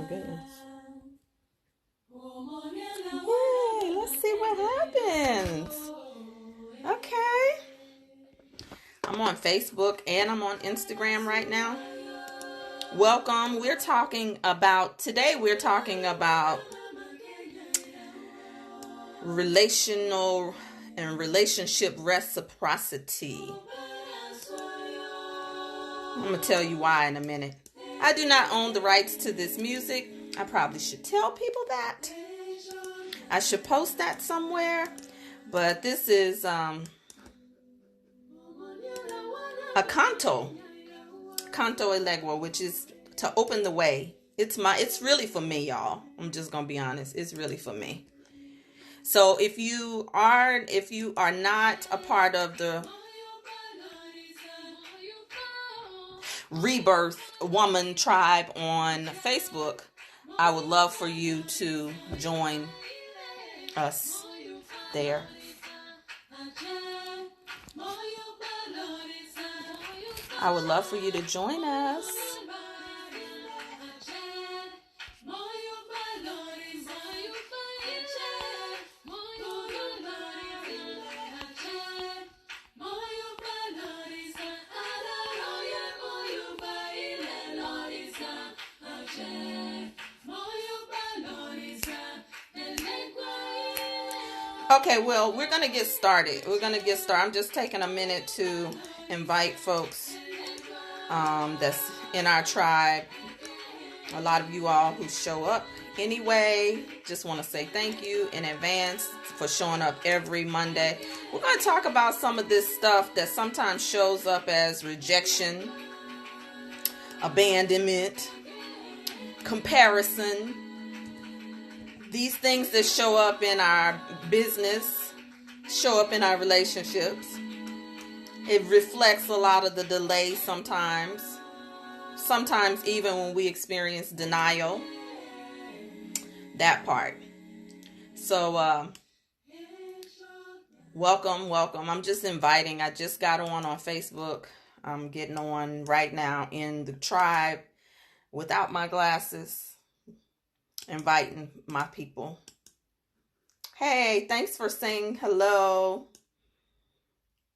goodness. Yay, let's see what happens. Okay. I'm on Facebook and I'm on Instagram right now. Welcome. Today we're talking about relational and relationship reciprocity. I'm going to tell you why in a minute. I do not own the rights to this music. I probably should tell people that. I should post that somewhere. But this is a canto allegro, which is to open the way. It's really for me, y'all. I'm just going to be honest. It's really for me. So if you are not a part of the ReBirth Woman Tribe on Facebook, I would love for you to join us there. I would love for you to join us. Okay, well, we're going to get started. I'm just taking a minute to invite folks that's in our tribe. A lot of you all who show up anyway. Just want to say thank you in advance for showing up every Monday. We're going to talk about some of this stuff that sometimes shows up as rejection, abandonment, comparison. These things that show up in our business, show up in our relationships. It reflects a lot of the delay sometimes. Sometimes even when we experience denial. That part. So, welcome. I'm just inviting. I just got on Facebook. I'm getting on right now in the tribe without my glasses. Inviting my people. Hey, thanks for saying hello.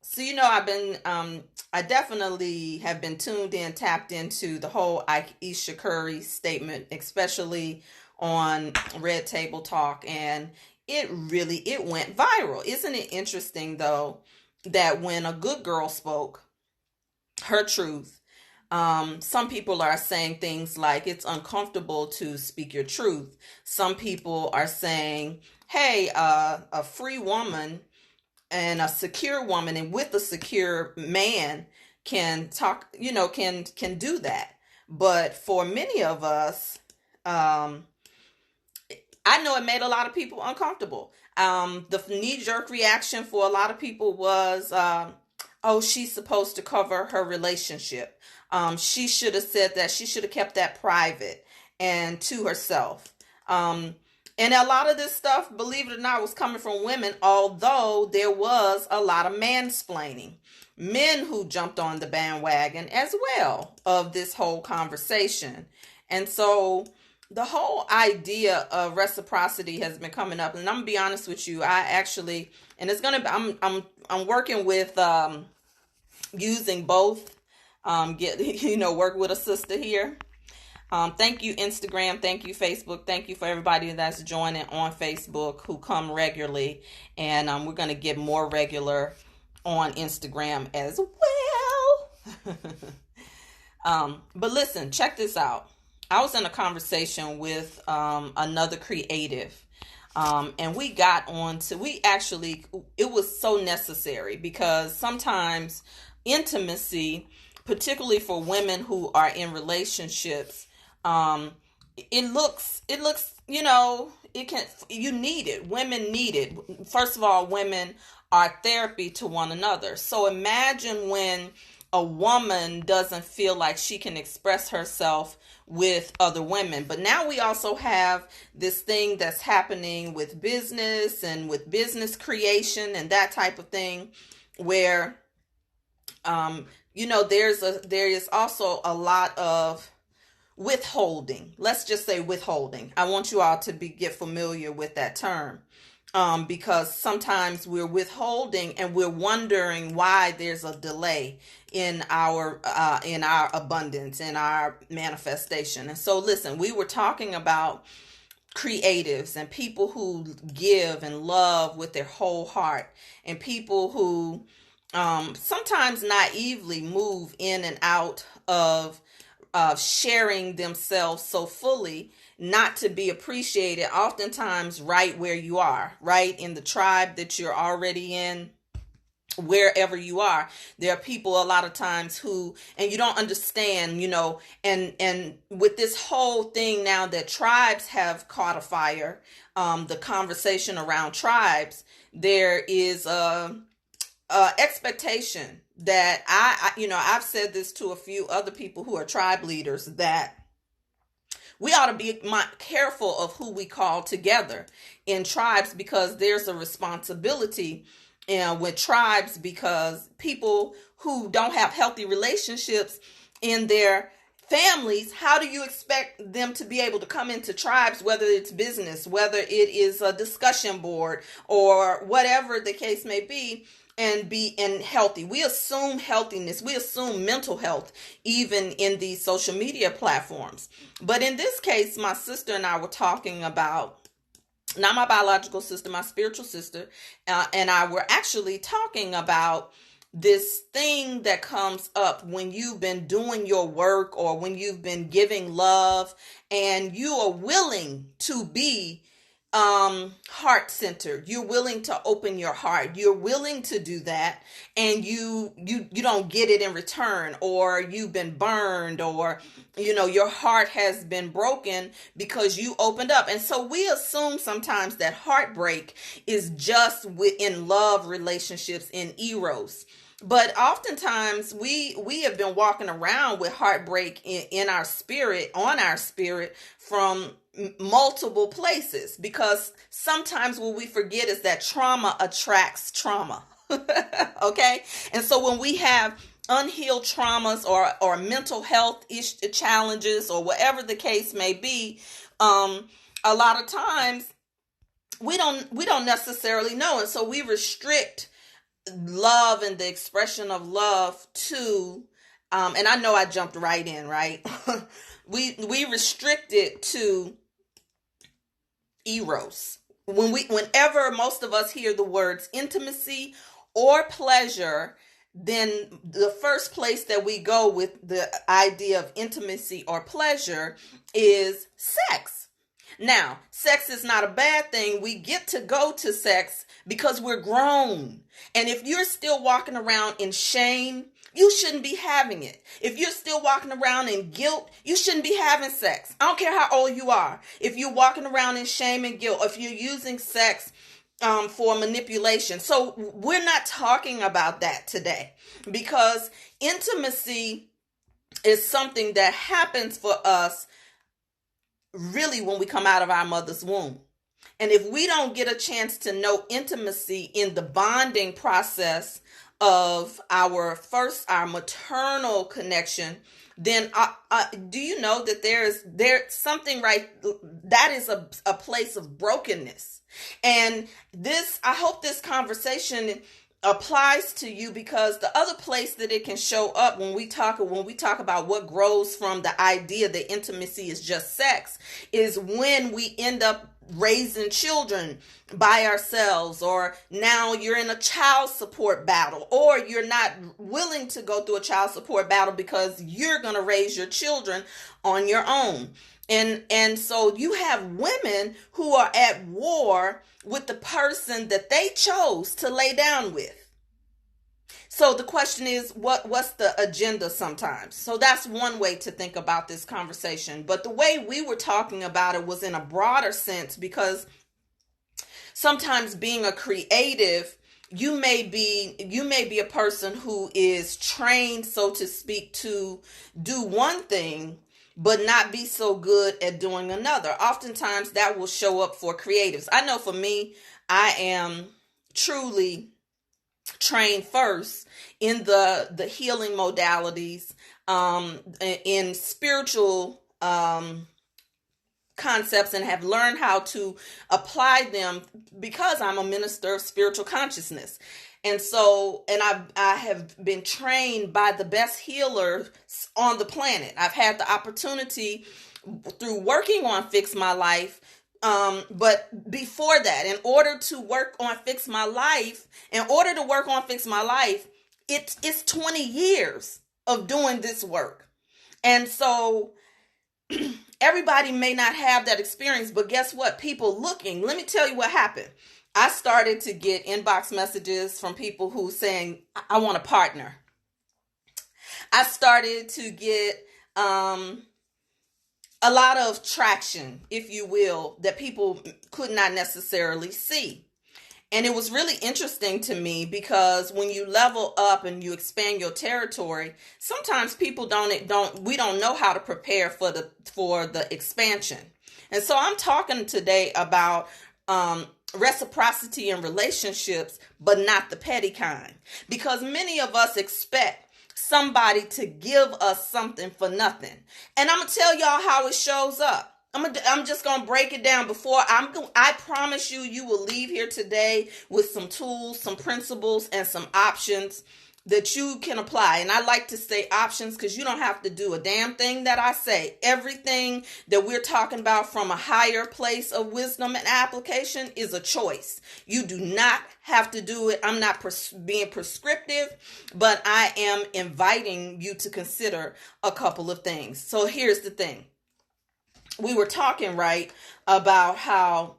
So, I definitely have been tuned in, tapped into the whole Aisha Curry statement, especially on Red Table Talk. And it went viral. Isn't it interesting, though, that when a good girl spoke her truth, some people are saying things like it's uncomfortable to speak your truth. Some people are saying, hey, a free woman and a secure woman and with a secure man can talk, can do that. But for many of us, I know it made a lot of people uncomfortable. The knee-jerk reaction for a lot of people was, oh, she's supposed to cover her relationship. She should have said that. She should have kept that private and to herself. And a lot of this stuff, believe it or not, was coming from women, although there was a lot of mansplaining. Men who jumped on the bandwagon as well of this whole conversation. And so the whole idea of reciprocity has been coming up. And I'm going to be honest with you. I'm working with using both. Work with a sister here. Thank you, Instagram. Thank you, Facebook. Thank you for everybody that's joining on Facebook who come regularly. And we're going to get more regular on Instagram as well. But listen, check this out. I was in a conversation with another creative. And it was so necessary because sometimes intimacy, particularly for women who are in relationships, you need it. Women need it. First of all, women are therapy to one another. So imagine when a woman doesn't feel like she can express herself with other women. But now we also have this thing that's happening with business and with business creation and that type of thing where there is also a lot of withholding. Let's just say withholding. I want you all to get familiar with that term. Because sometimes we're withholding and we're wondering why there's a delay in our abundance, in our manifestation. And so listen, we were talking about creatives and people who give and love with their whole heart, and people who sometimes naively move in and out of sharing themselves so fully, not to be appreciated, oftentimes right where you are, right in the tribe that you're already in. Wherever you are, there are people a lot of times who, and you don't understand, and with this whole thing now that tribes have caught a fire, the conversation around tribes, there is a expectation that I've said this to a few other people who are tribe leaders, that we ought to be careful of who we call together in tribes, because there's a responsibility with tribes, because people who don't have healthy relationships in their families, how do you expect them to be able to come into tribes, whether it's business, whether it is a discussion board, or whatever the case may be, and be healthy? We assume healthiness, we assume mental health, even in these social media platforms. But in this case, my sister and I were talking about, not my biological sister, my spiritual sister, and I were actually talking about this thing that comes up when you've been doing your work, or when you've been giving love, and you are willing to be heart-centered. You're willing to open your heart. You're willing to do that, and you don't get it in return, or you've been burned, or your heart has been broken because you opened up. And so we assume sometimes that heartbreak is just within love relationships, in eros. But oftentimes we have been walking around with heartbreak in our spirit, on our spirit, from multiple places, because sometimes what we forget is that trauma attracts trauma. Okay? And so when we have unhealed traumas, or mental health challenges, or whatever the case may be, a lot of times we don't necessarily know. And so we restrict love and the expression of love to, and I know I jumped right in, right? we restrict it to eros. Whenever most of us hear the words intimacy or pleasure, then the first place that we go with the idea of intimacy or pleasure is sex. Now, sex is not a bad thing. We get to go to sex because we're grown. And if you're still walking around in shame, you shouldn't be having it. If you're still walking around in guilt, you shouldn't be having sex. I don't care how old you are. If you're walking around in shame and guilt, if you're using sex for manipulation. So we're not talking about that today, because intimacy is something that happens for us really when we come out of our mother's womb. And if we don't get a chance to know intimacy in the bonding process of our maternal connection, then do you know that there's something right? That is a place of brokenness. And I hope this conversation applies to you, because the other place that it can show up when we talk about what grows from the idea that intimacy is just sex, is when we end up raising children by ourselves, or now you're in a child support battle, or you're not willing to go through a child support battle because you're going to raise your children on your own. And so you have women who are at war with the person that they chose to lay down with. So the question is, what's the agenda sometimes? So that's one way to think about this conversation. But the way we were talking about it was in a broader sense, because sometimes being a creative, you may be a person who is trained, so to speak, to do one thing, but not be so good at doing another. Oftentimes that will show up for creatives. I know for me, I am truly trained first in the healing modalities, in spiritual concepts and have learned how to apply them because I'm a minister of spiritual consciousness. And so, and I have been trained by the best healers on the planet. I've had the opportunity through working on Fix My Life. But before that, in order to work on Fix My Life, it's 20 years of doing this work. And so everybody may not have that experience, but guess what? People looking, let me tell you what happened. I started to get inbox messages from people who saying, I want a partner. I started to get a lot of traction, if you will, that people could not necessarily see. And it was really interesting to me because when you level up and you expand your territory, sometimes people we don't know how to prepare for the expansion. And so I'm talking today about reciprocity in relationships, but not the petty kind, because many of us expect somebody to give us something for nothing. And I'm gonna tell y'all how it shows up. I'm just going to break it down I promise you will leave here today with some tools, some principles, and some options that you can apply. And I like to say options because you don't have to do a damn thing that I say. Everything that we're talking about from a higher place of wisdom and application is a choice. You do not have to do it. I'm not being prescriptive, but I am inviting you to consider a couple of things. So here's the thing. We were talking, right, about how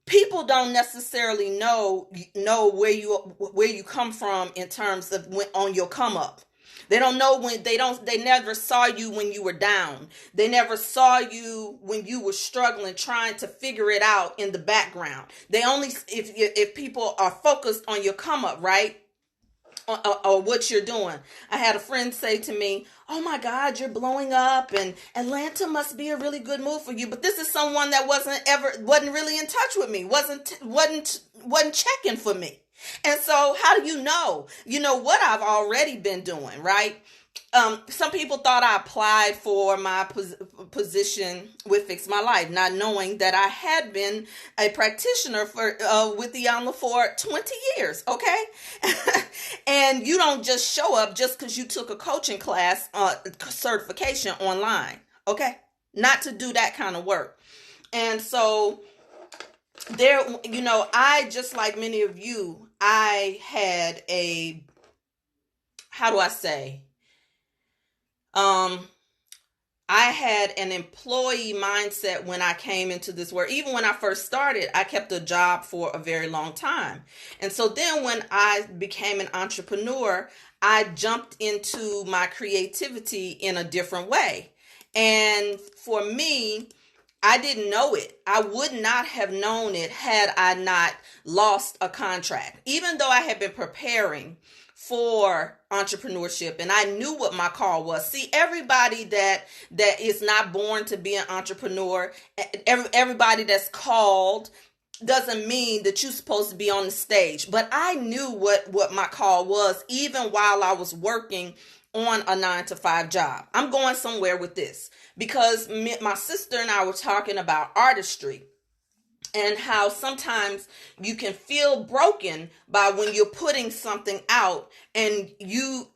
people don't necessarily know where you come from in terms of on your come up. They don't know they never saw you when you were down. They never saw you when you were struggling, trying to figure it out in the background. They only, if people are focused on your come up, right? Or what you're doing. I had a friend say to me, oh my God, you're blowing up and Atlanta must be a really good move for you. But this is someone that wasn't really in touch with me, wasn't checking for me. And so how do you know? You know what I've already been doing, right? Some people thought I applied for my position with Fix My Life, not knowing that I had been a practitioner with the Yama for 20 years, okay? And you don't just show up just because you took a coaching class certification online, okay? Not to do that kind of work. And so I, just like many of you, I had I had an employee mindset when I came into this work. Even when I first started, I kept a job for a very long time. And so then when I became an entrepreneur, I jumped into my creativity in a different way. And for me, I didn't know it. I would not have known it had I not lost a contract. Even though I had been preparing for entrepreneurship and I knew what my call was. See, everybody that is not born to be an entrepreneur, everybody that's called doesn't mean that you're supposed to be on the stage. But I knew what my call was even while I was working on a 9-to-5 job. I'm going somewhere with this because my sister and I were talking about artistry. And how sometimes you can feel broken by when you're putting something out, and a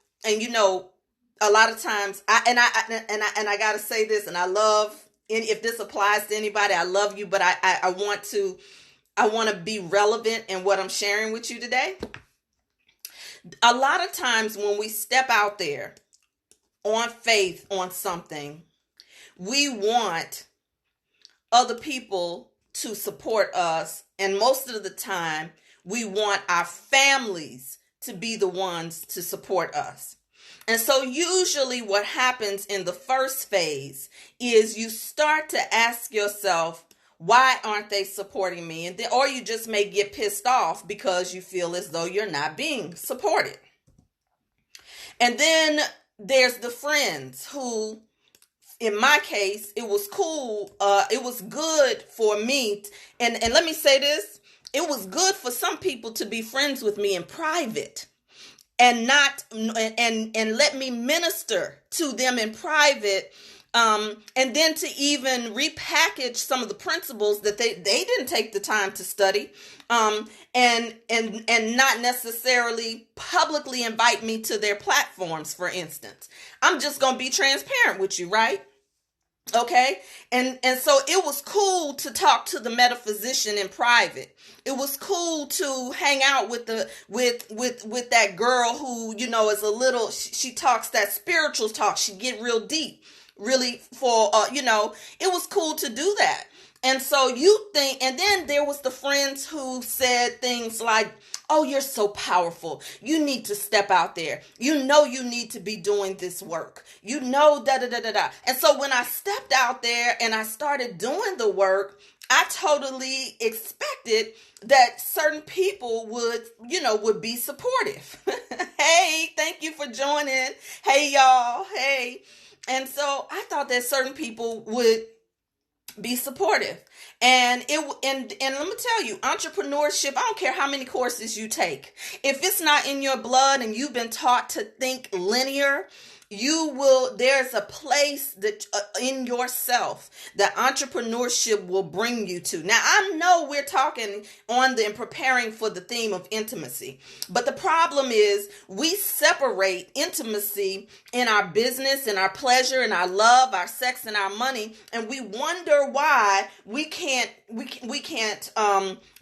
lot of times I gotta say this, and I love, if this applies to anybody, I love you, but I want to be relevant in what I'm sharing with you today. A lot of times when we step out there on faith on something, we want other people to support us, and most of the time we want our families to be the ones to support us. And so usually what happens in the first phase is you start to ask yourself, why aren't they supporting me? Or you just may get pissed off because you feel as though you're not being supported. And then there's the friends who, in my case, it was cool. It was good for me. And let me say this. It was good for some people to be friends with me in private and let me minister to them in private And then to even repackage some of the principles that they didn't take the time to study, and not necessarily publicly invite me to their platforms, for instance. I'm just going to be transparent with you, right? Okay. And so it was cool to talk to the metaphysician in private. It was cool to hang out with with that girl who, is a little, she talks that spiritual talk. She get real deep, really it was cool to do that. And so you think, and then there was the friends who said things like, oh, you're so powerful. You need to step out there. You need to be doing this work. Da da da da da. And so when I stepped out there and I started doing the work, I totally expected that certain people would be supportive. Hey, thank you for joining. Hey, y'all. Hey. And so I thought that certain people would be supportive. And let me tell you, entrepreneurship, I don't care how many courses you take. If it's not in your blood and you've been taught to think linear, there's a place that in yourself that entrepreneurship will bring you to. Now, I know we're talking and preparing for the theme of intimacy, but the problem is we separate intimacy in our business, in our pleasure, in our love, our sex, and our money, and we wonder why we can't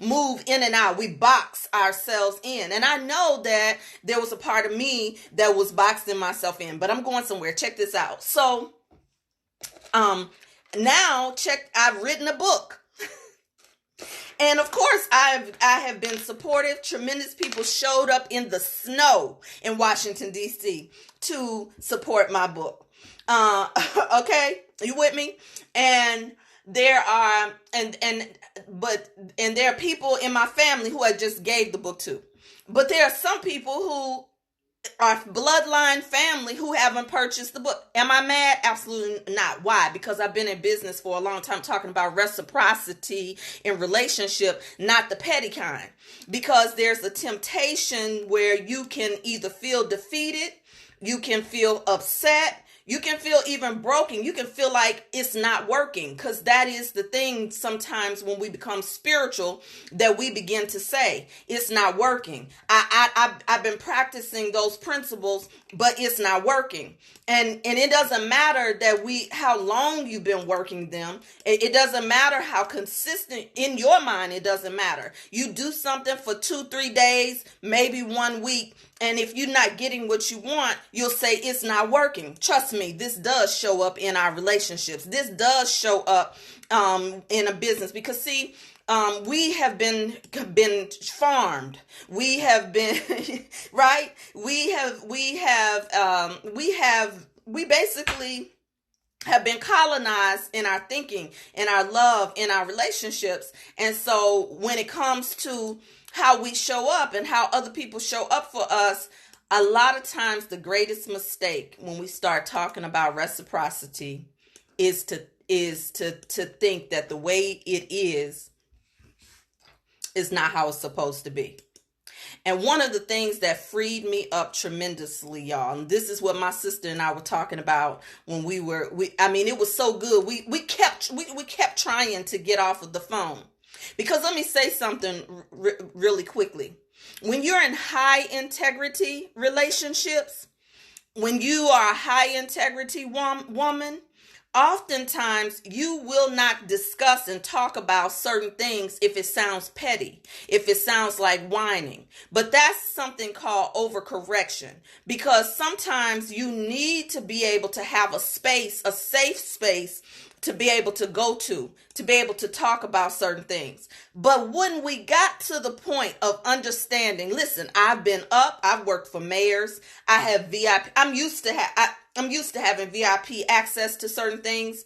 move in and out. We box ourselves in. And I know that there was a part of me that was boxing myself in, but I'm going somewhere. Check this out. So, I've written a book. And of course, I have been supportive. Tremendous people showed up in the snow in Washington, D.C. to support my book. Okay, you with me? And there are there are people in my family who I just gave the book to. But there are some people who are bloodline family who haven't purchased the book. Am I mad? Absolutely not. Why? Because I've been in business for a long time talking about reciprocity in relationship, not the petty kind. Because there's a temptation where you can either feel defeated, you can feel upset, you can feel even broken. You can feel like it's not working, because that is the thing sometimes when we become spiritual that we begin to say, it's not working. I've been practicing those principles, but it's not working. And it doesn't matter how long you've been working them. It doesn't matter how consistent in your mind. It doesn't matter. You do something for 2-3 days, maybe 1 week. And if you're not getting what you want, you'll say it's not working. Trust me, this does show up in our relationships. This does show up in a business, because see, we have been farmed. We have been right. We basically have been colonized in our thinking, in our love, in our relationships. And so when it comes to how we show up and how other people show up for us, a lot of times the greatest mistake when we start talking about reciprocity is to think that the way it is not how it's supposed to be. And one of the things that freed me up tremendously, y'all, and this is what my sister and I were talking about when it was so good. We kept trying to get off of the phone. Because let me say something really quickly. When you're in high integrity relationships, when you are a high integrity woman, oftentimes you will not discuss and talk about certain things if it sounds petty, if it sounds like whining. But that's something called overcorrection, because sometimes you need to be able to have a space, a safe space, to be able to go to be able to talk about certain things. But when we got to the point of understanding, listen, I've worked for mayors. I have VIP. I'm used to having VIP access to certain things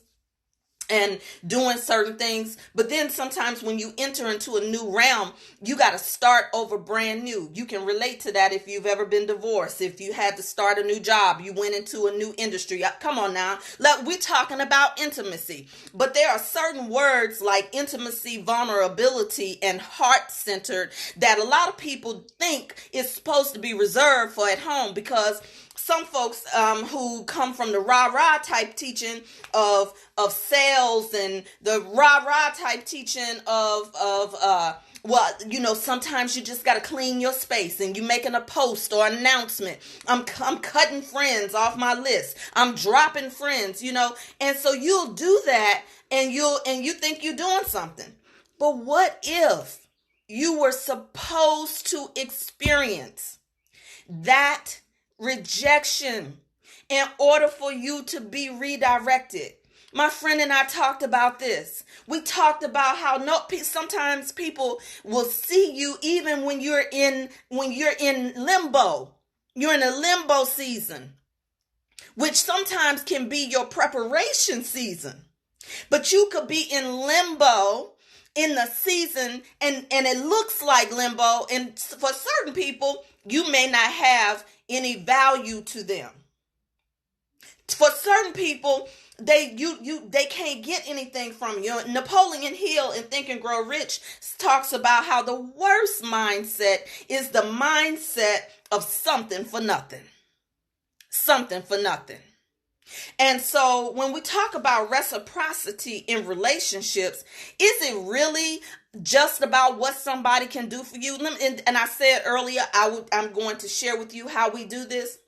and doing certain things. But then sometimes when you enter into a new realm, you got to start over brand new. You can relate to that if you've ever been divorced, if you had to start a new job, you went into a new industry. Come on now. We're talking about intimacy. But there are certain words like intimacy, vulnerability, and heart-centered that a lot of people think is supposed to be reserved for at home, because some folks who come from the rah-rah type teaching of sales, and the rah-rah type teaching of well, sometimes you just got to clean your space, and you making a post or announcement. I'm cutting friends off my list. I'm dropping friends, and so you'll do that, and you think you're doing something. But what if you were supposed to experience that rejection in order for you to be redirected? My friend and I talked about this. We talked about how sometimes people will see you even when you're in limbo. You're in a limbo season, which sometimes can be your preparation season. But you could be in limbo in the season, and it looks like limbo, and for certain people, you may not have any value to them. For certain people, they can't get anything from you. Napoleon Hill in Think and Grow Rich talks about how the worst mindset is the mindset of something for nothing. Something for nothing. And so when we talk about reciprocity in relationships, is it really just about what somebody can do for you? And I said earlier, I'm going to share with you how we do this.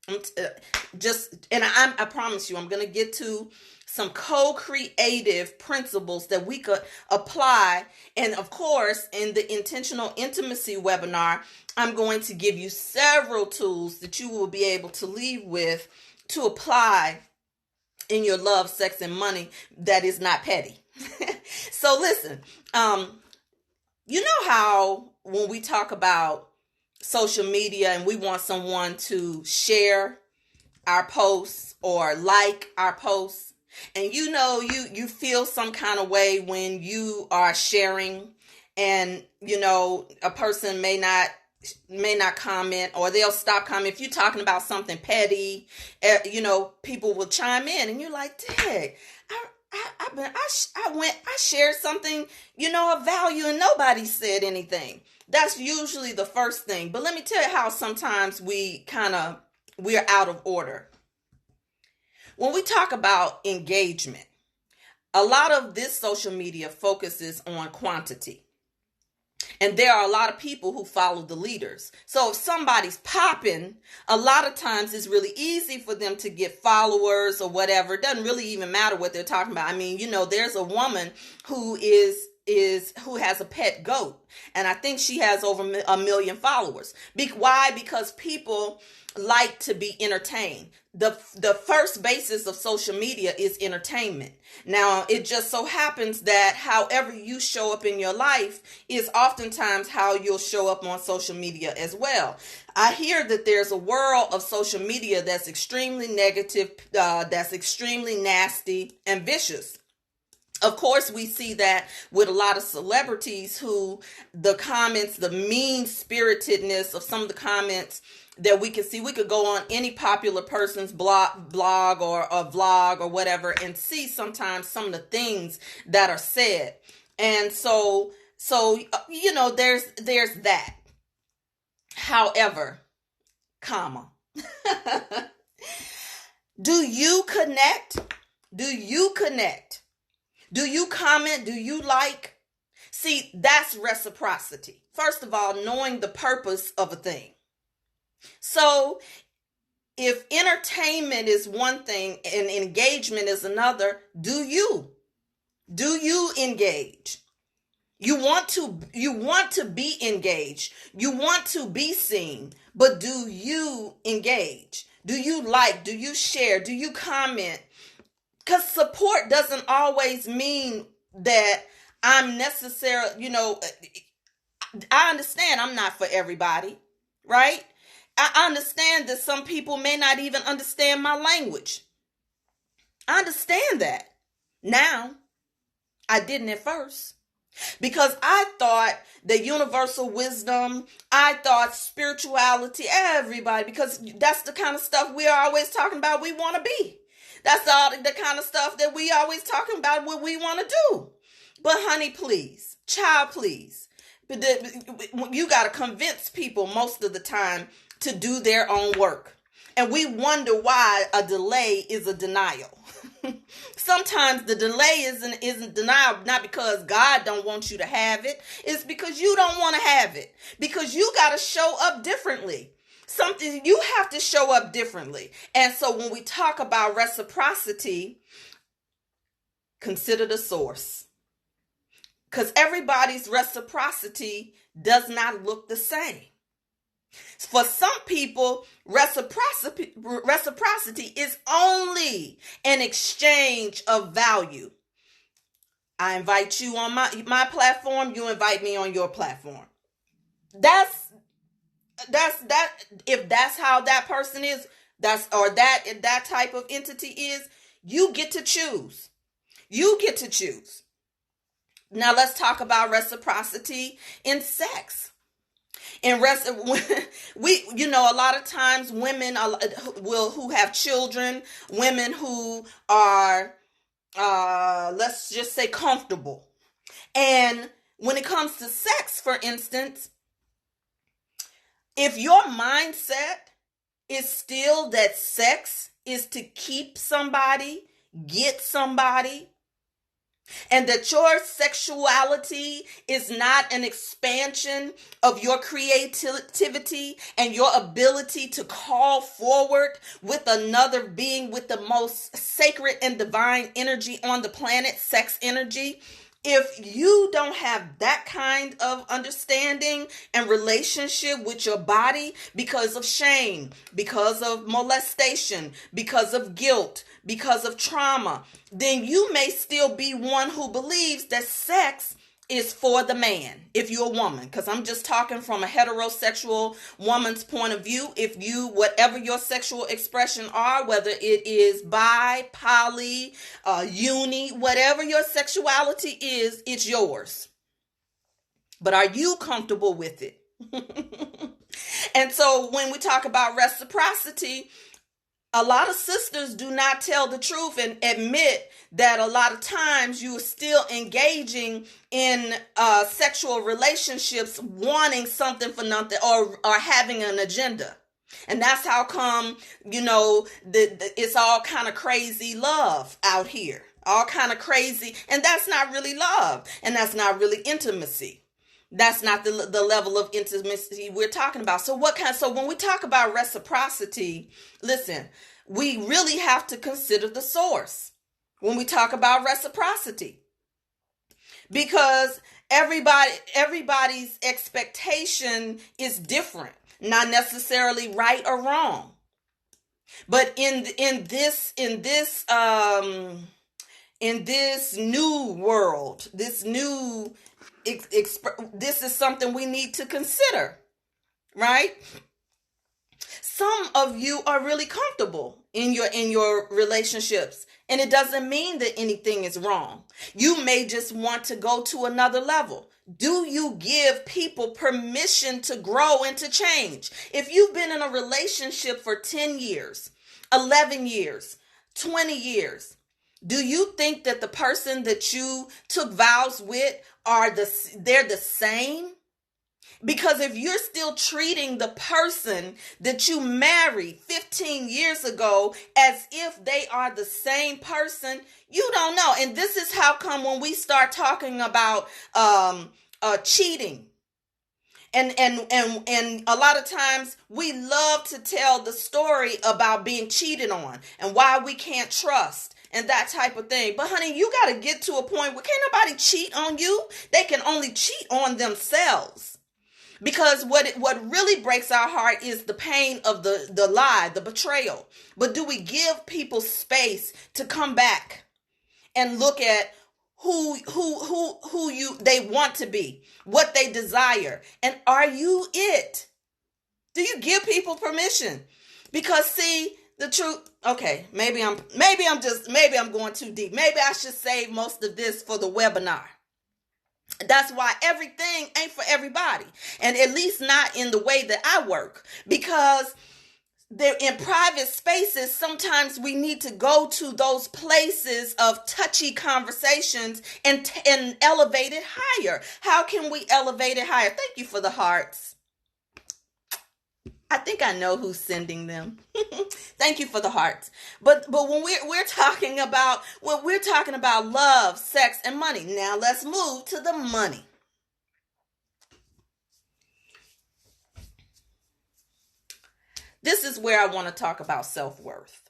I promise you, I'm going to get to some co-creative principles that we could apply. And of course, in the intentional intimacy webinar, I'm going to give you several tools that you will be able to leave with to apply in your love, sex, and money that is not petty. So listen, you know how when we talk about social media and we want someone to share our posts or like our posts, and you feel some kind of way when you are sharing, and a person may not comment, or they'll stop commenting. If you're talking about something petty, people will chime in, and you're like, dang, I shared something, of value, and nobody said anything. That's usually the first thing. But let me tell you how sometimes we're out of order. When we talk about engagement, a lot of this social media focuses on quantity. And there are a lot of people who follow the leaders. So if somebody's popping, a lot of times it's really easy for them to get followers or whatever. It doesn't really even matter what they're talking about. I mean, there's a woman who has a pet goat, and I think she has over 1 million followers. Why? Because people like to be entertained. The first basis of social media is entertainment. Now, it just so happens that however you show up in your life is oftentimes how you'll show up on social media as well. I hear that there's a world of social media that's extremely negative, that's extremely nasty and vicious. Of course, we see that with a lot of celebrities who the comments, the mean-spiritedness of some of the comments that we can see. We could go on any popular person's blog or a vlog or whatever and see sometimes some of the things that are said. And so there's that. However, do you connect? Do you connect? Do you comment? Do you like? See, that's reciprocity. First of all, knowing the purpose of a thing. So if entertainment is one thing and engagement is another, do you engage? You want to be engaged. You want to be seen, but do you engage? Do you like? Do you share? Do you comment? Because support doesn't always mean that I'm necessarily, I understand I'm not for everybody, right? I understand that some people may not even understand my language. I understand that. Now, I didn't at first. Because I thought the universal wisdom, I thought spirituality, everybody, because that's the kind of stuff we are always talking about we want to be. That's all the kind of stuff that we always talking about what we want to do. But honey, please, child, please. You got to convince people most of the time to do their own work. And we wonder why a delay is a denial. Sometimes the delay isn't denial, not because God don't want you to have it. It's because you don't want to have it. Because you got to show up differently. Something you have to show up differently. And so when we talk about reciprocity, consider the source. Because everybody's reciprocity does not look the same. For some people, reciprocity is only an exchange of value. I invite you on my platform, you invite me on your platform. That's if that's how that person is, that type of entity is, you get to choose. You get to choose. Now let's talk about reciprocity in sex. A lot of times women who have children, women who are, let's just say, comfortable. And when it comes to sex, for instance, if your mindset is still that sex is to keep somebody, get somebody, and that your sexuality is not an expansion of your creativity and your ability to call forward with another being with the most sacred and divine energy on the planet, sex energy. If you don't have that kind of understanding and relationship with your body because of shame, because of molestation, because of guilt, because of trauma, then you may still be one who believes that sex is for the man, if you're a woman, because I'm just talking from a heterosexual woman's point of view. If you, whatever your sexual expression are, whether it is bi, poly, uni, whatever your sexuality is, it's yours. But are you comfortable with it? And so when we talk about reciprocity, a lot of sisters do not tell the truth and admit that a lot of times you are still engaging in sexual relationships, wanting something for nothing, or having an agenda. And that's how come, it's all kind of crazy love out here. All kind of crazy. And that's not really love. And that's not really intimacy. That's not the level of intimacy we're talking about. So when we talk about reciprocity, listen, we really have to consider the source when we talk about reciprocity, because everybody's expectation is different, not necessarily right or wrong. But in this new world, this is something we need to consider, right? Some of you are really comfortable in your relationships, and it doesn't mean that anything is wrong. You may just want to go to another level. Do you give people permission to grow and to change? If you've been in a relationship for 10 years, 11 years, 20 years, do you think that the person that you took vows with they're the same? Because if you're still treating the person that you married 15 years ago as if they are the same person, you don't know. And this is how come when we start talking about cheating, and a lot of times we love to tell the story about being cheated on and why we can't trust and that type of thing. But honey, you got to get to a point where can't nobody cheat on you. They can only cheat on themselves. Because what really breaks our heart is the pain of the lie, the betrayal. But do we give people space to come back and look at who they want to be, what they desire, and are you it? Do you give people permission? Because see, the truth, okay, maybe I'm going too deep. Maybe I should save most of this for the webinar. That's why everything ain't for everybody, and at least not in the way that I work, because they're in private spaces. Sometimes we need to go to those places of touchy conversations and elevate it higher. How can we elevate it higher? Thank you for the hearts. I think I know who's sending them. Thank you for the hearts. But when we're talking about love, sex, and money. Now let's move to the money. This is where I want to talk about self-worth.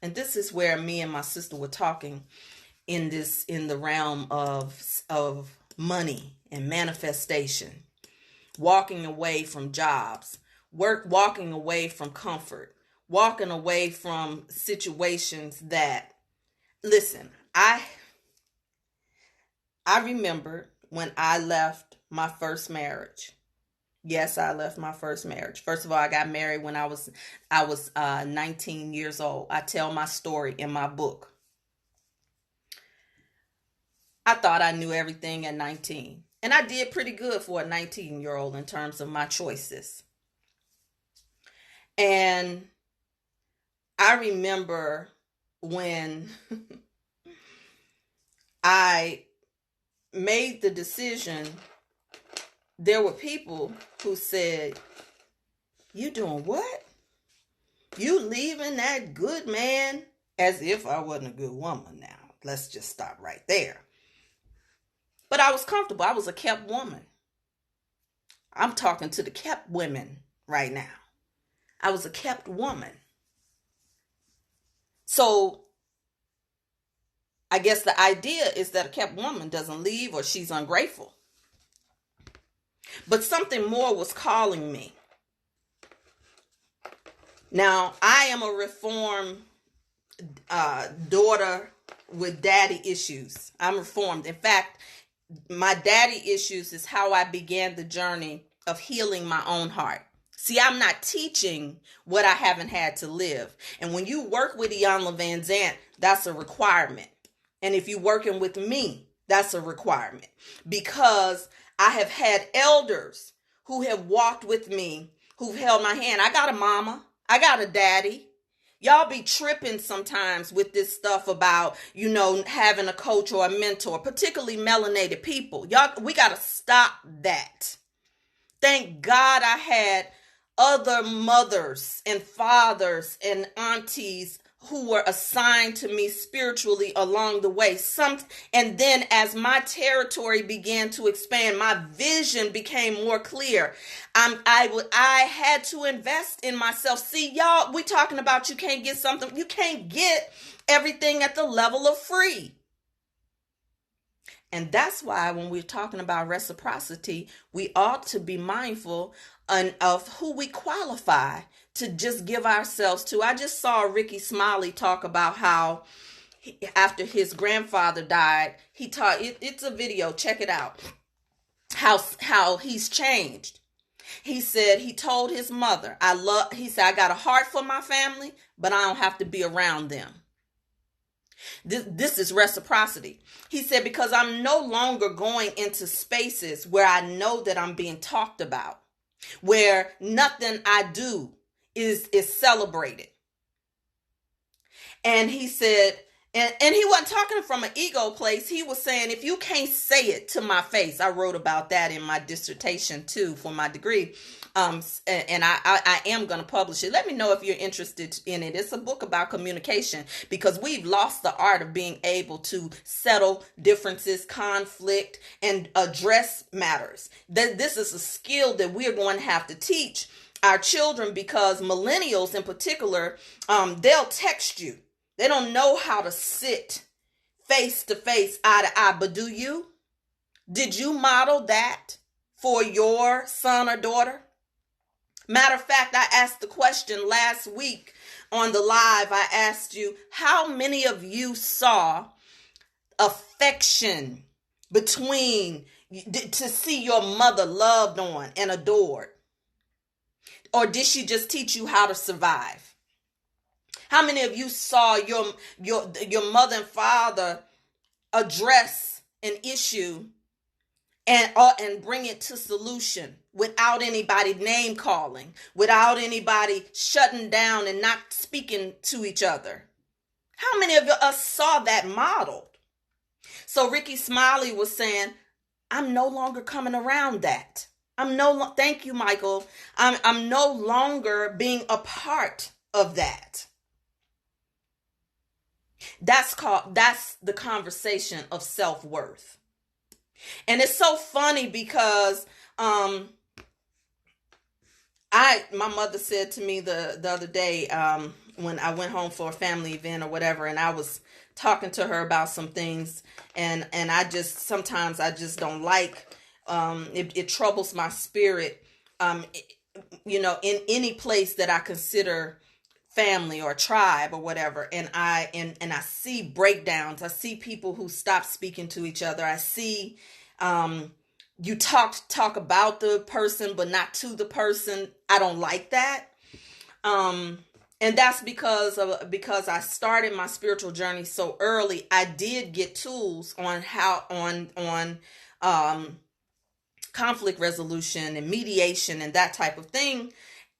And this is where me and my sister were talking in the realm of money and manifestation. Walking away from jobs, walking away from comfort, walking away from situations that, listen, I remember when I left my first marriage. Yes, I left my first marriage. First of all, I got married when I was 19 years old. I tell my story in my book. I thought I knew everything at 19. And I did pretty good for a 19-year-old in terms of my choices. And I remember when I made the decision, there were people who said, "You doing what? You leaving that good man?" As if I wasn't a good woman now. Let's just stop right there. But I was comfortable. I was a kept woman. I'm talking to the kept women right now. I was a kept woman. So I guess the idea is that a kept woman doesn't leave or she's ungrateful. But something more was calling me. Now, I am a reformed daughter with daddy issues. I'm reformed. In fact, my daddy issues is how I began the journey of healing my own heart. See, I'm not teaching what I haven't had to live. And when you work with Iyanla Van Zant, that's a requirement. And if you're working with me, that's a requirement. Because I have had elders who have walked with me, who've held my hand. I got a mama. I got a daddy. Y'all be tripping sometimes with this stuff about, having a coach or a mentor, particularly melanated people. Y'all, we got to stop that. Thank God I had other mothers and fathers and aunties who were assigned to me spiritually along the way. And then as my territory began to expand, my vision became more clear. I had to invest in myself. See, y'all, we talking about you can't get something. You can't get everything at the level of free. And that's why when we're talking about reciprocity, we ought to be mindful of who we qualify to just give ourselves to. I just saw Ricky Smiley talk about how after his grandfather died, he taught, it's a video, check it out, how he's changed. He said he told his mother, he said, I got a heart for my family, but I don't have to be around them. This is reciprocity. He said, because I'm no longer going into spaces where I know that I'm being talked about, where nothing I do is celebrated. And he said, and he wasn't talking from an ego place. He was saying, if you can't say it to my face, I wrote about that in my dissertation too for my degree. And I am going to publish it. Let me know if you're interested in it. It's a book about communication, because we've lost the art of being able to settle differences, conflict, and address matters. This is a skill that we're going to have to teach our children, because millennials in particular, they'll text you. They don't know how to sit face to face, eye to eye. But do you? Did you model that for your son or daughter? Matter of fact, I asked the question last week on the live. I asked you, how many of you saw affection to see your mother loved on and adored? Or did she just teach you how to survive? How many of you saw your mother and father address an issue and bring it to solution without anybody name calling, without anybody shutting down and not speaking to each other? How many of us saw that modeled? So Ricky Smiley was saying, I'm no longer coming around that. Thank you, Michael. I'm no longer being a part of that. That's the conversation of self-worth. And it's so funny because my mother said to me the other day, when I went home for a family event or whatever, and I was talking to her about some things, and sometimes I just don't like, it troubles my spirit, in any place that I consider family or tribe or whatever, and I see breakdowns. I see people who stop speaking to each other. I see, you talk about the person but not to the person. I don't like that. And that's because I started my spiritual journey so early. I did get tools on how on conflict resolution and mediation and that type of thing,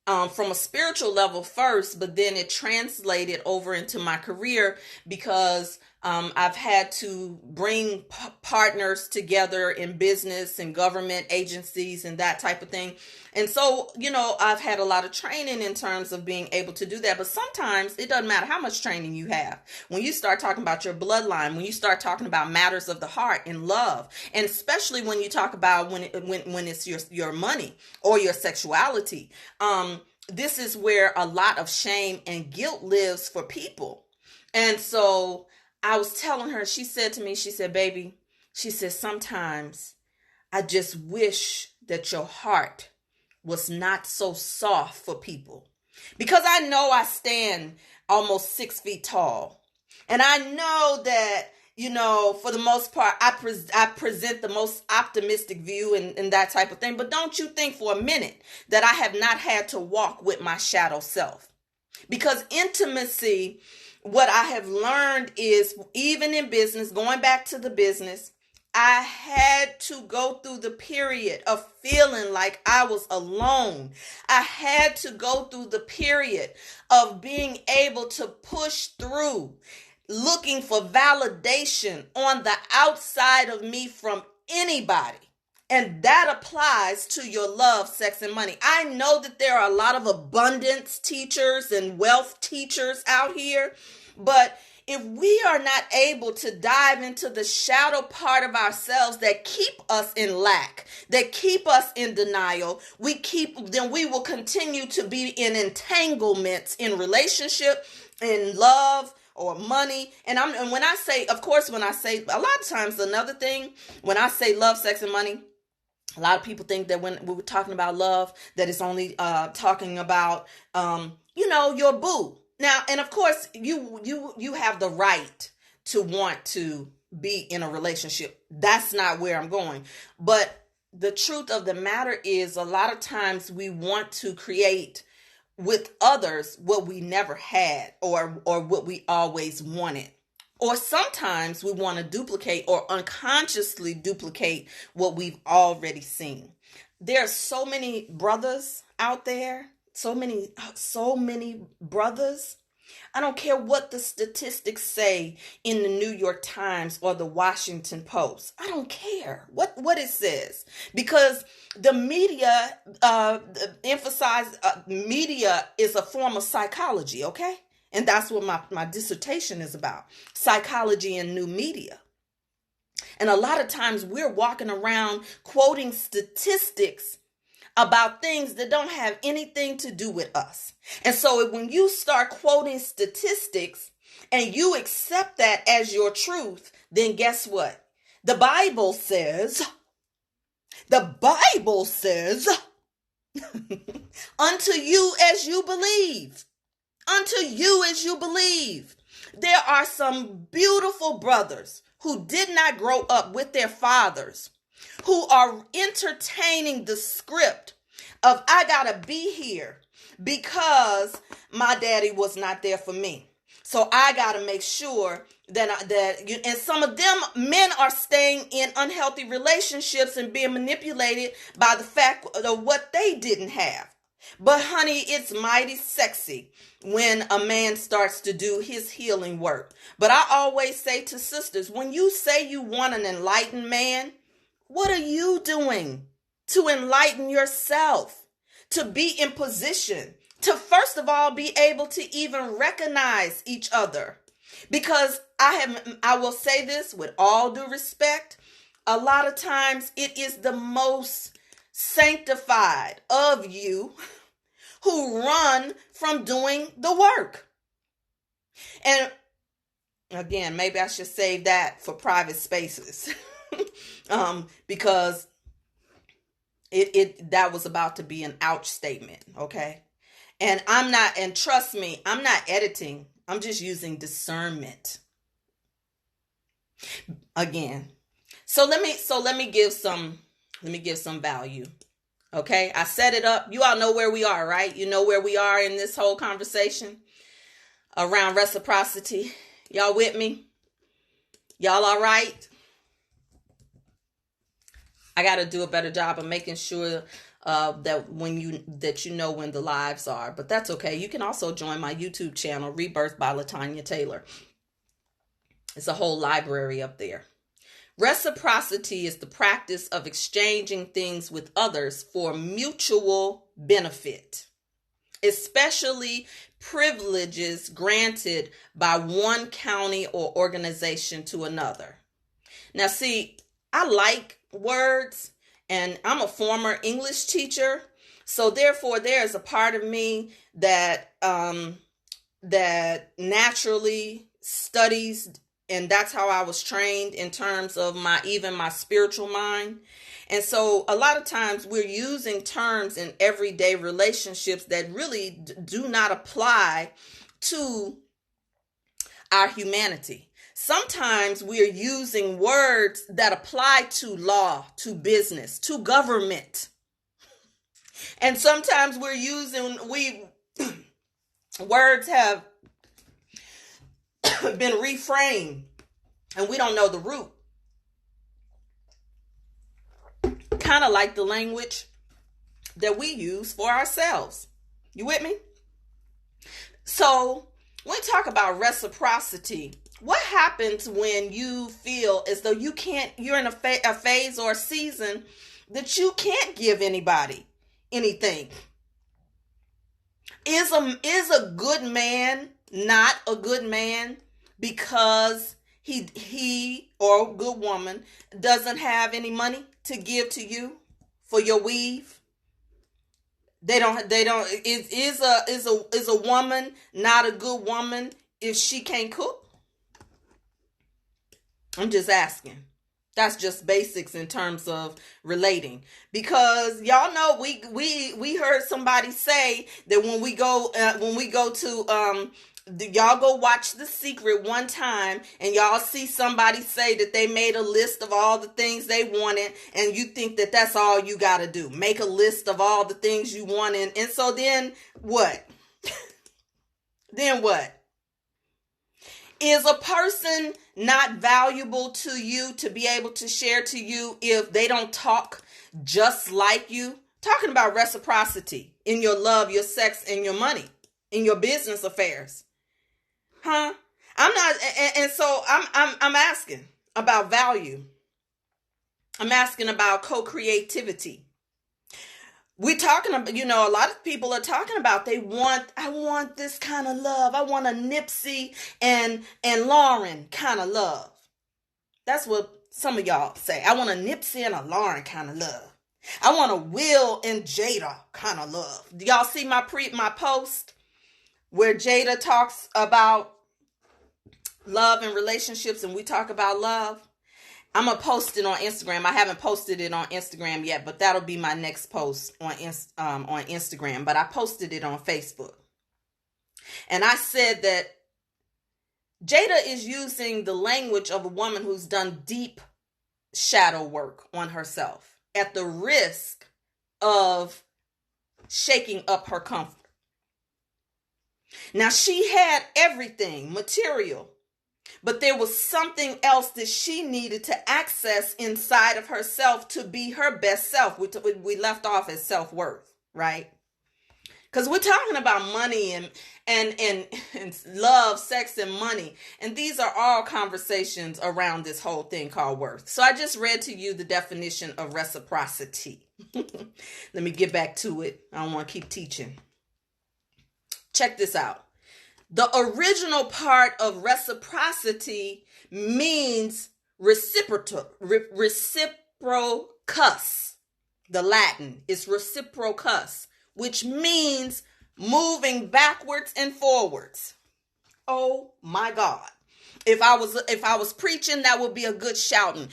from a spiritual level first, but then it translated over into my career because I've had to bring partners together in business and government agencies and that type of thing. And so, I've had a lot of training in terms of being able to do that. But sometimes it doesn't matter how much training you have. When you start talking about your bloodline, when you start talking about matters of the heart and love, and especially when you talk about when it's your money or your sexuality, this is where a lot of shame and guilt lives for people. And so I was telling her, she said to me, she said, baby, she said, sometimes I just wish that your heart was not so soft for people, because I know I stand almost 6 feet tall. And I know that, for the most part, I present the most optimistic view and that type of thing. But don't you think for a minute that I have not had to walk with my shadow self? Because intimacy, what I have learned is, even in business, going back to the business, I had to go through the period of feeling like I was alone. I had to go through the period of being able to push through, looking for validation on the outside of me from anybody. And that applies to your love, sex, and money. I know that there are a lot of abundance teachers and wealth teachers out here, but if we are not able to dive into the shadow part of ourselves that keep us in lack, that keep us in denial, then we will continue to be in entanglements in relationship, in love, or money. And when I say a lot of times, another thing, when I say love, sex, and money, a lot of people think that when we were talking about love, that it's only talking about your boo. Now, and of course, you have the right to want to be in a relationship. That's not where I'm going. But the truth of the matter is, a lot of times we want to create with others what we never had, or what we always wanted. Or sometimes we want to duplicate or unconsciously duplicate what we've already seen. There are so many brothers out there, so many brothers. I don't care what the statistics say in the New York Times or the Washington Post. I don't care what it says, because the media media is a form of psychology, okay? And that's what my dissertation is about, psychology and new media. And a lot of times we're walking around quoting statistics about things that don't have anything to do with us. And so when you start quoting statistics and you accept that as your truth, then guess what? The Bible says, unto you as you believe. Unto you as you believe. There are some beautiful brothers who did not grow up with their fathers, who are entertaining the script of, I gotta be here because my daddy was not there for me. So I gotta make sure and some of them men are staying in unhealthy relationships and being manipulated by the fact of what they didn't have. But honey, it's mighty sexy when a man starts to do his healing work. But I always say to sisters, when you say you want an enlightened man, what are you doing to enlighten yourself, to be in position, to first of all be able to even recognize each other. Because I will say this with all due respect, a lot of times it is the most sanctified of you who run from doing the work. And again, maybe I should save that for private spaces. Because that was about to be an ouch statement, okay? And trust me, I'm not editing. I'm just using discernment. Again. So let me give some value. Okay? I set it up. You all know where we are, right? You know where we are in this whole conversation around reciprocity. Y'all with me? Y'all all right? I got to do a better job of making sure that you know when the lives are, but that's okay. You can also join my YouTube channel, ReBirth by LaTanya Taylor. It's a whole library up there. Reciprocity is the practice of exchanging things with others for mutual benefit, especially privileges granted by one county or organization to another. Now, see, I like words, and I'm a former English teacher, so therefore there's a part of me that naturally studies, and that's how I was trained in terms of my spiritual mind. And so a lot of times we're using terms in everyday relationships that really do not apply to our humanity. Sometimes we're using words that apply to law, to business, to government. And sometimes words have been reframed and we don't know the root. Kind of like the language that we use for ourselves. You with me? So when we talk about reciprocity, what happens when you feel as though you're in a phase or a season that you can't give anybody anything? Is a good man not a good man because he or a good woman doesn't have any money to give to you for your weave? Is a woman not a good woman if she can't cook? I'm just asking. That's just basics in terms of relating, because y'all know we heard somebody say that when we go to y'all go watch The Secret one time and y'all see somebody say that they made a list of all the things they wanted, and you think that that's all you got to do, make a list of all the things you wanted. And so then what? Then what? Is a person not valuable to you to be able to share to you if they don't talk just like you? Talking about reciprocity in your love, your sex, and your money, in your business affairs. Huh? I'm not, and so I'm asking about value. I'm asking about co-creativity. We're talking about, a lot of people are talking about I want this kind of love. I want a Nipsey and Lauren kind of love. That's what some of y'all say. I want a Nipsey and a Lauren kind of love. I want a Will and Jada kind of love. Do y'all see my post where Jada talks about love and relationships and we talk about love? I'm going to post it on Instagram. I haven't posted it on Instagram yet, but that'll be my next post on Instagram. But I posted it on Facebook. And I said that Jada is using the language of a woman who's done deep shadow work on herself at the risk of shaking up her comfort. Now, she had everything material, but there was something else that she needed to access inside of herself to be her best self. We left off at self-worth, right? Because we're talking about money and love, sex, and money. And these are all conversations around this whole thing called worth. So I just read to you the definition of reciprocity. Let me get back to it. I don't want to keep teaching. Check this out. The original part of reciprocity means reciprocus. The Latin is reciprocus, which means moving backwards and forwards. Oh my God. If I was preaching, that would be a good shouting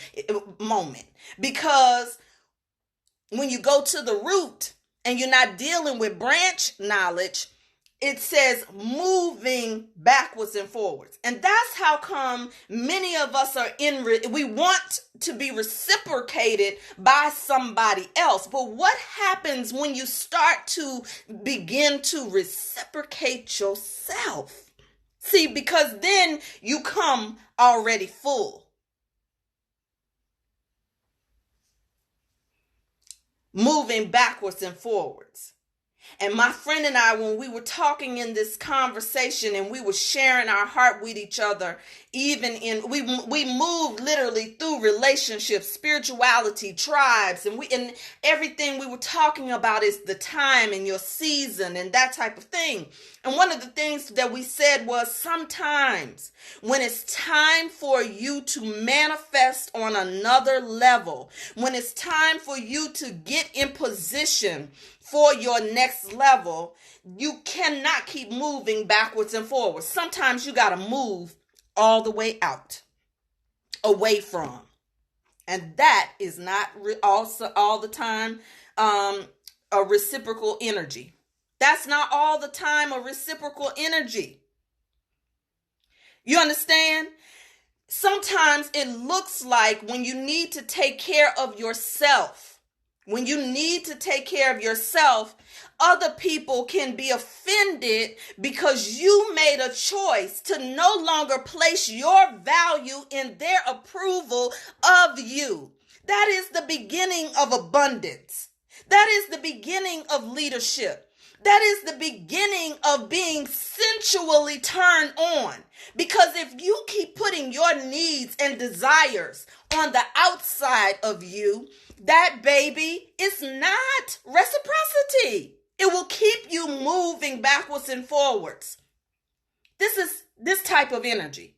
moment. Because when you go to the root and you're not dealing with branch knowledge, it says moving backwards and forwards. And that's how come many of us are we want to be reciprocated by somebody else. But what happens when you start to begin to reciprocate yourself? See, because then you come already full. Moving backwards and forwards. And my friend and I, when we were talking in this conversation and we were sharing our heart with each other, we moved literally through relationships, spirituality, tribes, and everything we were talking about is the time and your season and that type of thing. And one of the things that we said was sometimes when it's time for you to manifest on another level, when it's time for you to get in position for your next level, you cannot keep moving backwards and forwards. Sometimes you got to move all the way out, away from. And that is not also all the time a reciprocal energy. That's not all the time a reciprocal energy. You understand? Sometimes it looks like when you need to take care of yourself, when you need to take care of yourself, other people can be offended because you made a choice to no longer place your value in their approval of you. That is the beginning of abundance. That is the beginning of leadership. That is the beginning of being sensually turned on. Because if you keep putting your needs and desires on the outside of you, that baby is not reciprocity. It will keep you moving backwards and forwards. This is this type of energy.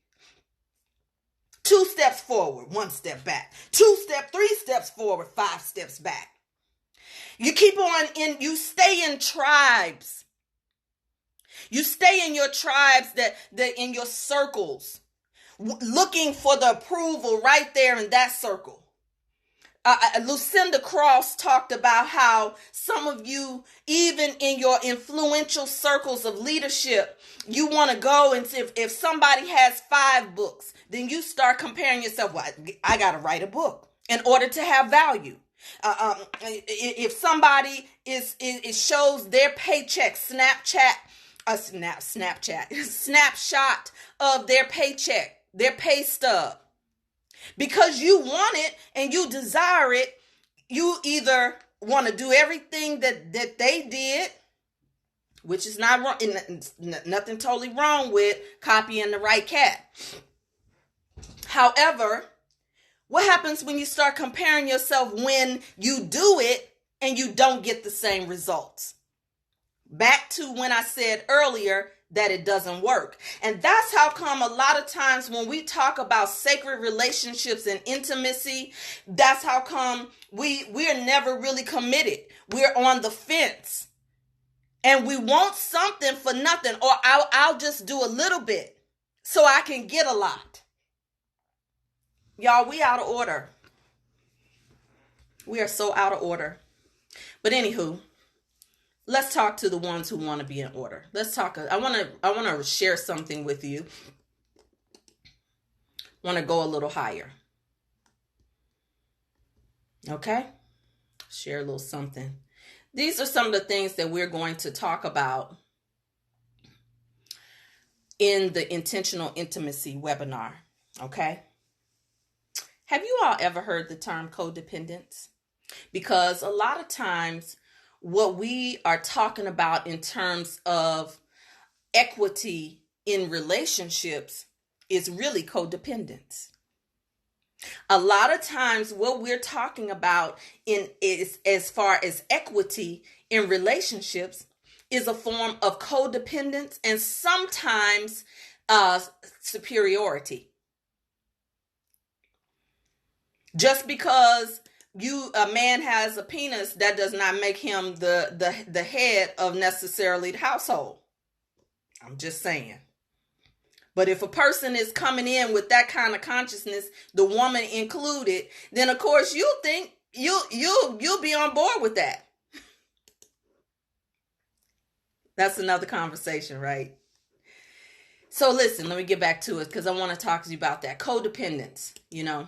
2 steps forward, 1 step back. 3 steps forward, 5 steps back. You keep on you stay in tribes. You stay in your tribes, that in your circles, looking for the approval right there in that circle. Lucinda Cross talked about how some of you, even in your influential circles of leadership, you want to go and see if somebody has 5 books, then you start comparing yourself. Well, I got to write a book in order to have value. If somebody it shows their paycheck, snapshot of their paycheck, their pay stub, because you want it and you desire it, you either want to do everything that they did, which is not wrong, nothing totally wrong with copying the right cat. However, what happens when you start comparing yourself when you do it and you don't get the same results? Back to when I said earlier that it doesn't work. And that's how come a lot of times when we talk about sacred relationships and intimacy, that's how come we're never really committed. We're on the fence. And we want something for nothing, or I'll just do a little bit so I can get a lot. Y'all, we out of order. We are so out of order. But anywho, let's talk to the ones who want to be in order. Let's talk. I want to share something with you. Want to go a little higher. Okay? Share a little something. These are some of the things that we're going to talk about in the Intentional Intimacy webinar. Okay? Have you all ever heard the term codependence? Because a lot of times what we are talking about in terms of equity in relationships is really codependence. A lot of times what we're talking about is as far as equity in relationships is a form of codependence and sometimes superiority. Just because a man has a penis, that does not make him the head of necessarily the household. I'm just saying. But if a person is coming in with that kind of consciousness, the woman included, then of course you think you'll be on board with that. That's another conversation, right? So listen, let me get back to it because I want to talk to you about that codependence. You know,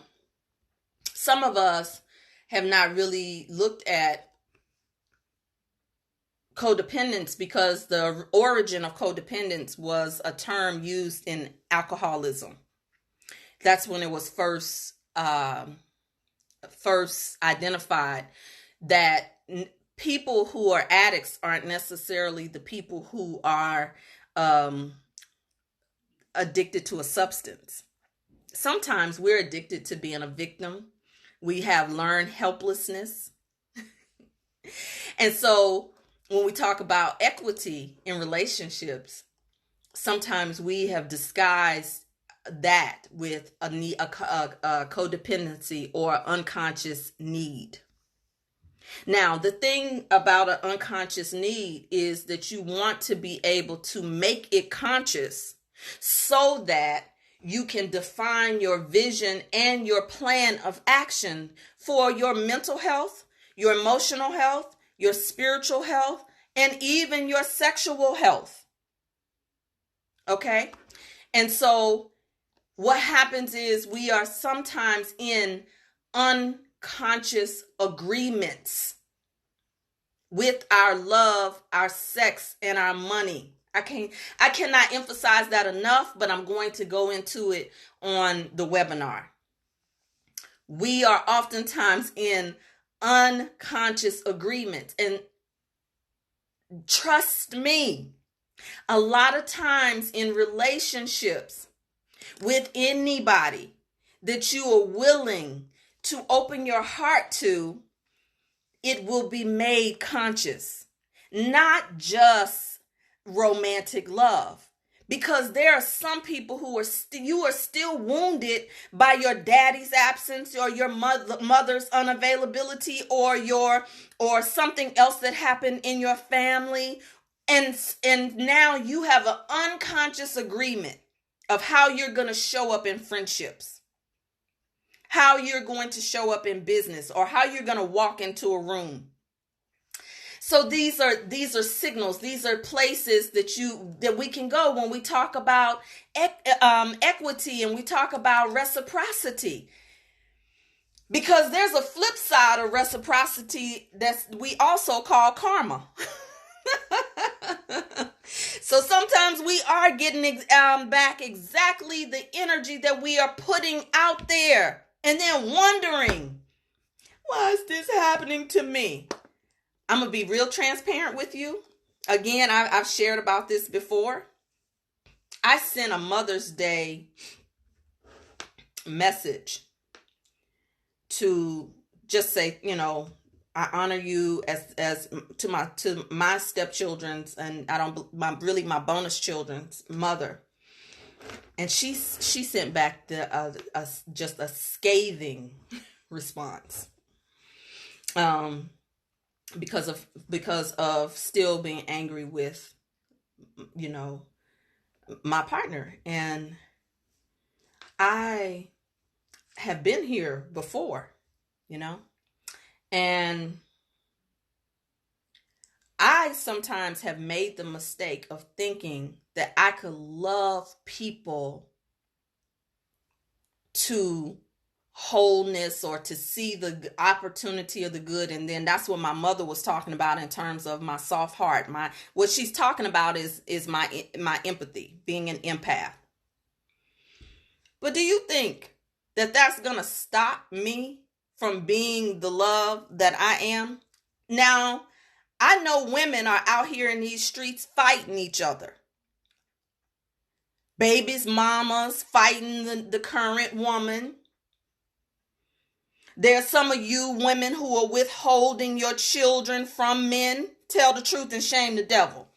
some of us have not really looked at codependence because the origin of codependence was a term used in alcoholism. That's when it was first identified that people who are addicts aren't necessarily the people who are addicted to a substance. Sometimes we're addicted to being a victim. We have learned helplessness. And so when we talk about equity in relationships, sometimes we have disguised that with a codependency or unconscious need. Now, the thing about an unconscious need is that you want to be able to make it conscious so that you can define your vision and your plan of action for your mental health, your emotional health, your spiritual health, and even your sexual health. Okay? And so what happens is we are sometimes in unconscious agreements with our love, our sex, and our money. I cannot emphasize that enough, but I'm going to go into it on the webinar. We are oftentimes in unconscious agreements. And trust me, a lot of times in relationships with anybody that you are willing to open your heart to, it will be made conscious, not just romantic love. Because there are some people who are you are still wounded by your daddy's absence or your mother's unavailability or something else that happened in your family, and now you have an unconscious agreement of how you're going to show up in friendships, how you're going to show up in business, or how you're going to walk into a room. So these are signals. These are places that we can go when we talk about equity and we talk about reciprocity. Because there's a flip side of reciprocity that we also call karma. So sometimes we are getting back exactly the energy that we are putting out there, and then wondering, why is this happening to me? I'm going to be real transparent with you. Again, I've shared about this before. I sent a Mother's Day message to just say, you know, I honor you as to my stepchildren's, and my bonus children's mother. And she sent back just a scathing response. Because of still being angry with, you know, my partner. And I have been here before, you know, and I sometimes have made the mistake of thinking that I could love people to wholeness or to see the opportunity of the good, and then that's what my mother was talking about in terms of my soft heart. What she's talking about is my empathy, being an empath. But do you think that that's gonna stop me from being the love that I am? Now, I know women are out here in these streets fighting each other. Babies, mamas fighting the current woman. There's some of you women who are withholding your children from men. Tell the truth and shame the devil.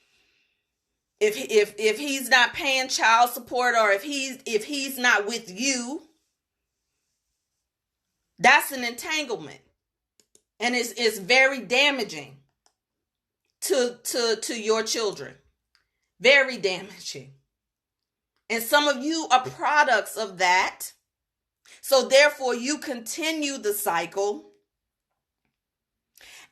If he's not paying child support, or if he's not with you, that's an entanglement, and it's very damaging to your children. Very damaging. And some of you are products of that. So therefore you continue the cycle.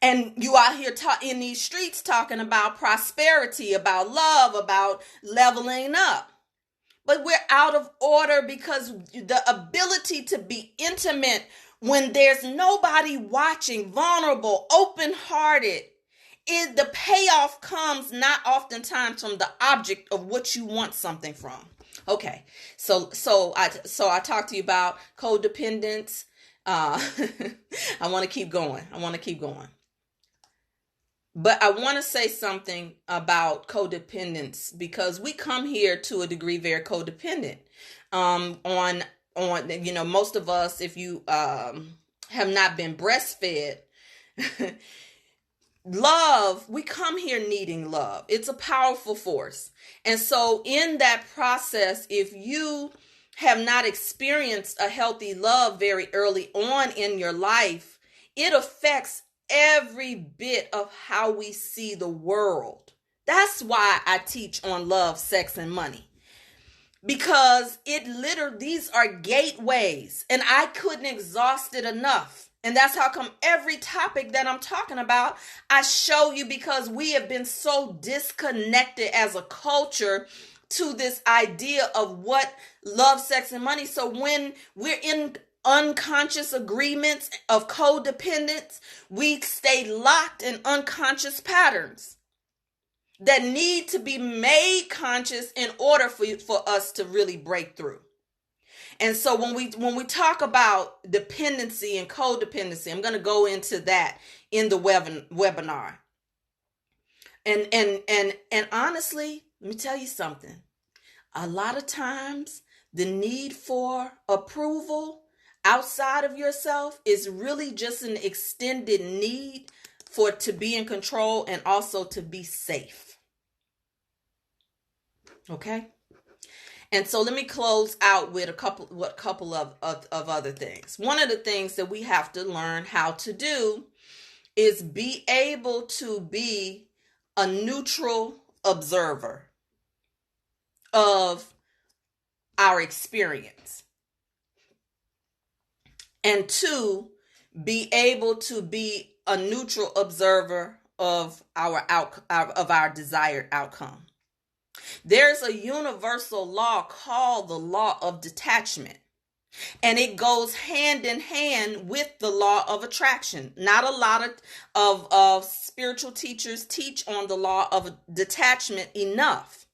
And you out here in these streets talking about prosperity, about love, about leveling up. But we're out of order, because the ability to be intimate when there's nobody watching, vulnerable, open-hearted, the payoff comes not oftentimes from the object of what you want something from. Okay, so I talked to you about codependence. I want to keep going. But I want to say something about codependence, because we come here to a degree very codependent. On most of us, if you have not been breastfed, love, we come here needing love. It's a powerful force. And so in that process, if you have not experienced a healthy love very early on in your life, it affects every bit of how we see the world. That's why I teach on love, sex, and money. Because these are gateways, and I couldn't exhaust it enough. And that's how come every topic that I'm talking about, I show you, because we have been so disconnected as a culture to this idea of what love, sex, and money. So when we're in unconscious agreements of codependence, we stay locked in unconscious patterns that need to be made conscious in order for us to really break through. And so when we talk about dependency and codependency, I'm going to go into that in the webinar. And honestly, let me tell you something. A lot of times the need for approval outside of yourself is really just an extended need to be in control and also to be safe. Okay? And so let me close out with a couple of other things. One of the things that we have to learn how to do is be able to be a neutral observer of our experience. And two, be able to be a neutral observer of our desired outcome. There's a universal law called the law of detachment, and it goes hand in hand with the law of attraction. Not a lot of spiritual teachers teach on the law of detachment enough,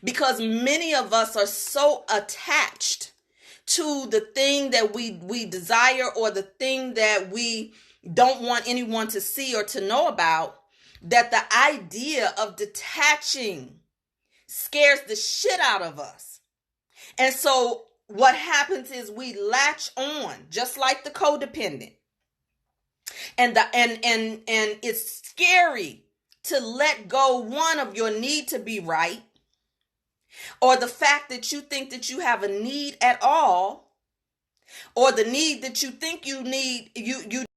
because many of us are so attached to the thing that we desire, or the thing that we don't want anyone to see or to know about, that the idea of detaching scares the shit out of us. And so what happens is we latch on, just like the codependent. And it's scary to let go, one, of your need to be right, or the fact that you think that you have a need at all, or the need that you think you need, you